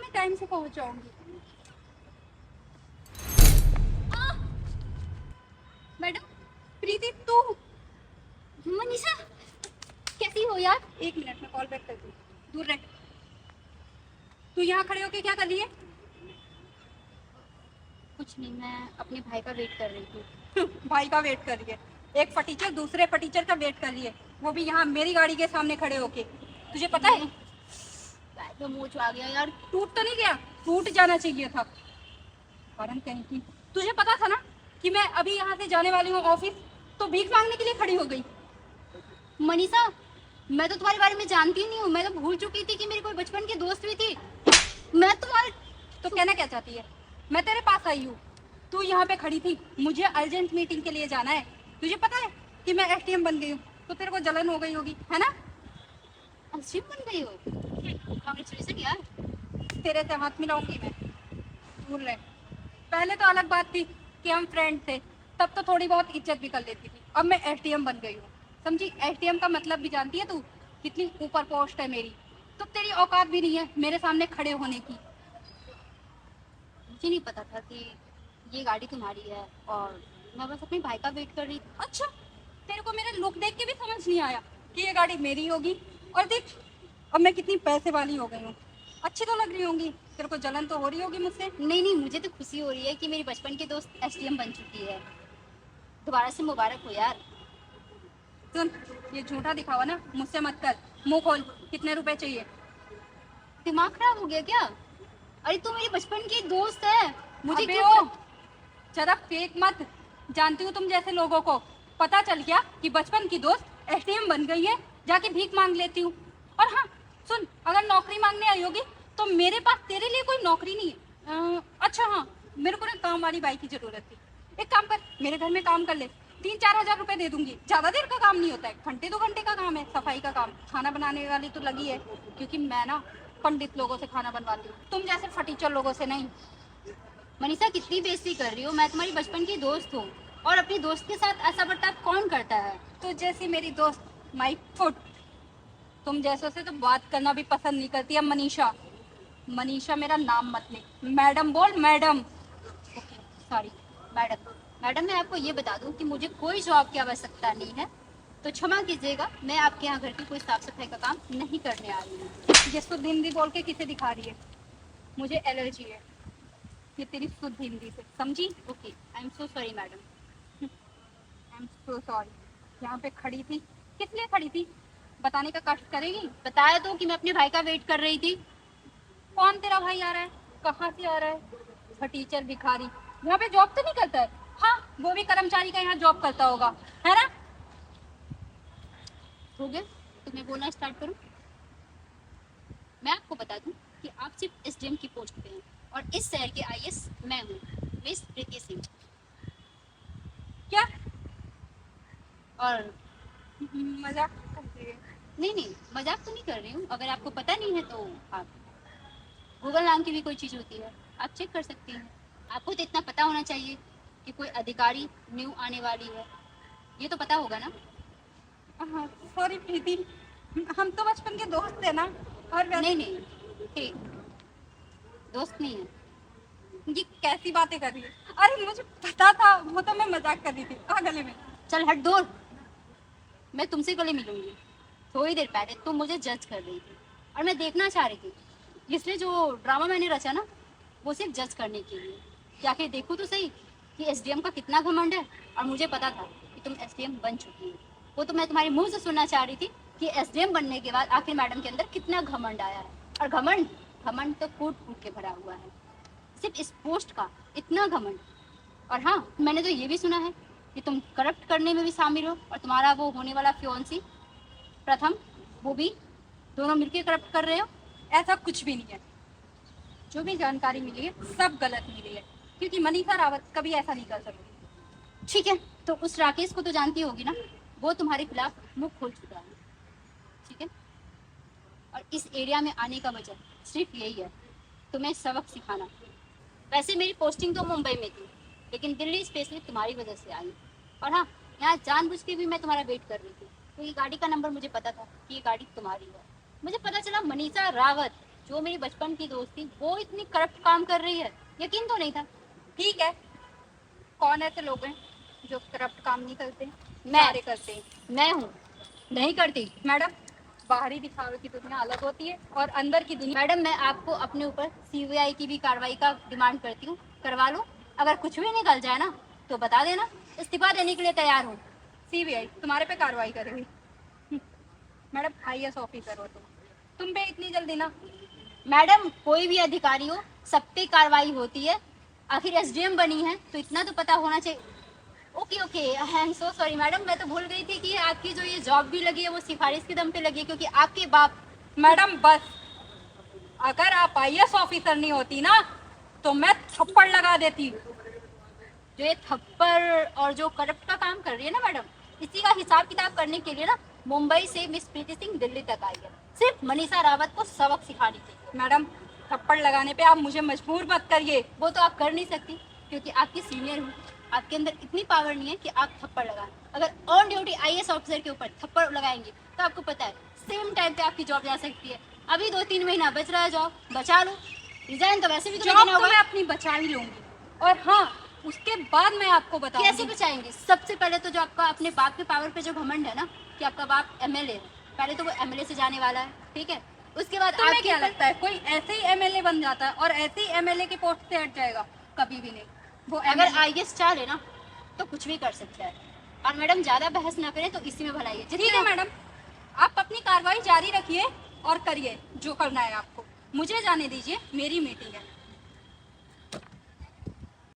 मैं टाइम से पहुंच जाऊंगी। मैडम। प्रीति तू, मनीषा, कैसी हो यार? एक मिनट में कॉल बैक करती हूँ, दूर रह। तू यहाँ खड़े होके क्या कर रही है? कुछ नहीं, मैं अपने भाई का वेट कर रही थी। भाई का वेट कर रही है? एक फटीचर दूसरे फटीचर का वेट कर रही है, वो भी यहाँ मेरी गाड़ी के सामने खड़े होके। तुझे पता है पैर पे मोच आ गया यार। टूट तो नहीं गया? टूट जाना चाहिए था। कारण कहीं की। तुझे पता था ना कि मैं अभी यहाँ से जाने वाली हूँ ऑफिस, तो भीख मांगने के लिए खड़ी हो गई। मनीषा, मैं तो तुम्हारे बारे में जानती नहीं हूँ। मैं तो भूल चुकी थी कि मेरी कोई बचपन की दोस्त भी थी। मैं तुम्हारे तो कहना क्या चाहती है? मैं तेरे पास आई हूँ, तू यहाँ पे खड़ी थी, मुझे अर्जेंट मीटिंग के लिए जाना है। तुझे पता है कि मैं एसटीएम बन गई हूँ, तो तेरे को जलन हो गई होगी, है ना? अस्सी बन गई हो? कांग्रेचुलेशन यार। तेरे से हाथ मिलाऊंगी मैं, दूर रह। पहले तो अलग बात थी कि हम फ्रेंड थे, तब तो थोड़ी बहुत इज्जत भी कर लेती थी। अब मैं एसटीएम बन गई हूँ, समझी? एसटीएम का मतलब भी जानती है तू? कितनी ऊपर पोस्ट है मेरी। तो तेरी औकात भी नहीं है मेरे सामने खड़े होने की। मुझे नहीं पता था कि ये गाड़ी तुम्हारी है, और मैं बस अपने भाई का वेट कर रही थी। अच्छा, तेरे को मेरा लुक देख के भी समझ नहीं आया कि ये गाड़ी मेरी होगी? और देख, अब मैं कितनी पैसे वाली हो गई हूँ। अच्छी तो लग रही होंगी, तेरे को जलन तो हो रही होगी मुझसे। नहीं नहीं, मुझे तो खुशी हो रही है कि मेरी बचपन की दोस्त एसडीएम बन चुकी है। दोबारा से मुबारक हो यार। सुन, ये झूठा दिखावा ना मुझसे मत कर। मुंह खोल, कितने रुपए चाहिए? दिमाग खराब हो गया क्या? अरे तू मेरी बचपन की दोस्त है, मुझे अबे क्यों ओ, जरा फेक मत। जानती हूँ तुम जैसे लोगों को। पता चल गया कि बचपन की दोस्त एसटीएम बन गई है, जाके भीख मांग लेती हूँ। और हाँ सुन, अगर नौकरी मांगने आई होगी तो मेरे पास तेरे लिए कोई नौकरी नहीं है। अच्छा हाँ, मेरे को ना काम वाली बाई की जरूरत थी। एक काम कर, मेरे घर में काम कर ले, 3-4 हजार रुपए दे दूंगी। ज्यादा देर का काम नहीं होता है, घंटे 2 घंटे का काम है, सफाई का काम। खाना बनाने वाली तो लगी है, क्योंकि मैं ना पंडित लोगों से खाना बनवाती हूँ, तुम जैसे फटीचर लोगों से नहीं। मनीषा, कितनी बेइज्जती कर रही हो? मैं तुम्हारी बचपन की दोस्त हूँ, और अपनी दोस्त के साथ ऐसा बर्ताव कौन करता है? तो जैसी मेरी दोस्त माई फुट, तुम जैसों से तो बात करना भी पसंद नहीं करती है मनीषा। मनीषा मेरा नाम मत ले, मैडम बोल, madam. Okay, sorry madam. Madam, मैं आपको ये बता दूं कि मुझे कोई जॉब की आवश्यकता नहीं है, तो क्षमा कीजिएगा, मैं आपके यहाँ घर की कोई साफ सफाई का काम नहीं करने आ रही हूँ। ये शुद्ध हिंदी बोल के किसे दिखा रही है? मुझे एलर्जी है ये तेरी शुद्ध हिंदी से, समझी? Okay, I am so sorry madam. I am so sorry. यहाँ पे खड़ी थी, किस लिए खड़ी थी? बताने का कष्ट करेगी? बताया तो कि मैं अपने भाई का वेट कर रही थी। कौन तेरा भाई आ रहा है? कहाँ से आ रहा है? फटीचर भिखारी, यहाँ पे जॉब तो नहीं करता है? हाँ, वो भी कर्मचारी का यहाँ जॉब करता होगा, है ना? हो गया, तो मैं बोलना स्टार्ट करूँ? मैं आपको बता दूं कि आप सिर्फ एसडीएम की पोस्ट पे हैं, और इस शहर के आईएएस मैं हूँ, मिस प्रीति सिंह। क्या और मजाक कर रही है? नहीं नहीं, मजाक तो नहीं कर रही हूँ। अगर आपको पता नहीं है तो आप, गूगल नाम की भी कोई चीज़ होती है, आप चेक कर सकती हैं। आपको तो इतना पता होना चाहिए कि कोई अधिकारी न्यू आने वाली है, ये तो पता होगा ना? हाँ सॉरी प्रीति, हम तो बचपन के दोस्त थे ना। और नहीं नहीं, ठीक, दोस्त नहीं है। ये कैसी बातें कर रही है? अरे मुझे पता था, वो तो मैं मजाक कर रही थी। आ गले में। चल हट दूर, मैं तुमसे गले मिलूंगी। थोड़ी देर पहले तुम मुझे जज कर रही थी, और मैं देखना चाह रही थी, इसलिए जो ड्रामा मैंने रचा ना, वो सिर्फ जज करने के लिए, कि आखिर देखो तो सही कि एसडीएम का कितना घमंड है। और मुझे पता था कि तुम एसडीएम बन चुकी हो, वो तो मैं तुम्हारे मुंह से सुनना चाह रही थी कि एसडीएम बनने के बाद आखिर मैडम के अंदर कितना घमंड आया है। और घमंड, घमंड तो कूट कूट के भरा हुआ है, सिर्फ इस पोस्ट का इतना घमंड। और हाँ, मैंने तो ये भी सुना है कि तुम करप्ट करने में भी शामिल हो, और तुम्हारा वो होने वाला फियोन्सी प्रथम, वो भी, दोनों मिलकर करप्ट कर रहे हो। ऐसा कुछ भी नहीं है, जो भी जानकारी मिली है सब गलत मिली है, क्योंकि मनीषा रावत कभी ऐसा नहीं कर सकती। ठीक है, तो उस राकेश को तो जानती होगी ना, वो तुम्हारे खिलाफ मुंह खोल चुका है, ठीक है? और इस एरिया में आने का वजह सिर्फ यही है, तुम्हें सबक सिखाना। वैसे मेरी पोस्टिंग तो मुंबई में थी, लेकिन दिल्ली स्पेशली तुम्हारी वजह से आई। और हाँ, यहाँ जानबूझ के भी मैं तुम्हारा वेट कर रही थी, क्योंकि गाड़ी का नंबर मुझे पता था कि ये गाड़ी तुम्हारी है। मुझे पता चला मनीषा रावत, जो मेरी बचपन की दोस्त थी वो इतनी करप्ट काम कर रही है, यकीन तो नहीं था। ठीक है, कौन ऐसे लोग हैं जो करप्ट काम नहीं करते? मैं सारे करते हैं। मैं हूँ, नहीं करती। मैडम, बाहरी दिखावे की दुनिया अलग होती है और अंदर की दुनिया। मैडम मैं आपको अपने ऊपर सीबीआई की भी कार्रवाई का डिमांड करती हूँ, करवा लो। अगर कुछ भी निकल जाए ना तो बता देना, इस्तीफा देने के लिए तैयार हूँ। सीबीआई तुम्हारे पे कार्रवाई करेगी? मैडम, आईएएस ऑफिसर हो तुम पे इतनी जल्दी ना। मैडम कोई भी अधिकारी हो, सब पे कार्रवाई होती है। आखिर एसडीएम बनी है तो इतना तो पता होना चाहिए। Okay okay, I am so sorry madam, मैं तो भूल गई थी कि आपकी जो ये जॉब भी लगी है वो सिफारिश के दम पे लगी है, क्योंकि आपके बाप। मैडम बस, अगर आप आईएएस ऑफिसर नहीं होती ना तो मैं थप्पड़ लगा देती। जो ये थप्पड़ और जो करप्ट का काम कर रही है ना मैडम, इसी का हिसाब किताब करने के लिए ना मुंबई से मिस प्रीति सिंह दिल्ली तक आई है, सिर्फ मनीषा रावत को सबक सिखाने के लिए। मैडम, थप्पड़ लगाने पे आप मुझे मजबूर मत करिए। वो तो आप कर नहीं सकती क्योंकि आपकी सीनियर हूँ, आपके अंदर इतनी पावर नहीं है कि आप थप्पड़ लगाएं। अगर ऑन ड्यूटी आईएएस ऑफिसर के ऊपर थप्पड़ लगाएंगे तो आपको पता है सेम टाइम पे आपकी जॉब जा सकती है। अभी 2-3 महीना बच रहा है, जॉब बचा लो। रिजाइन तो वैसे भी तो जॉब देना तो होगा। मैं अपनी बचा ही लूंगी, और हाँ, उसके बाद मैं आपको कैसे बताऊंगी। बचाएंगे? सबसे पहले तो जो आपका अपने बाप के पावर पे जो घमंड है ना कि आपका बाप एमएलए है, पहले तो वो एमएलए से जाने वाला है, ठीक है? उसके बाद तुम्हें आपके क्या ऊपर- लगता है कोई ऐसे ही एमएलए बन जाता है और ऐसे ही एमएलए के पोस्ट से हट जाएगा? कभी भी नहीं। वो अगर आईएएस चाह ले ना तो कुछ भी कर सकता है। और मैडम ज्यादा बहस ना करें तो इसी में भलाई है। ठीक है मैडम, आप अपनी कार्रवाई जारी रखिए और करिए जो करना है आपको। मुझे जाने दीजिए, मेरी मीटिंग है।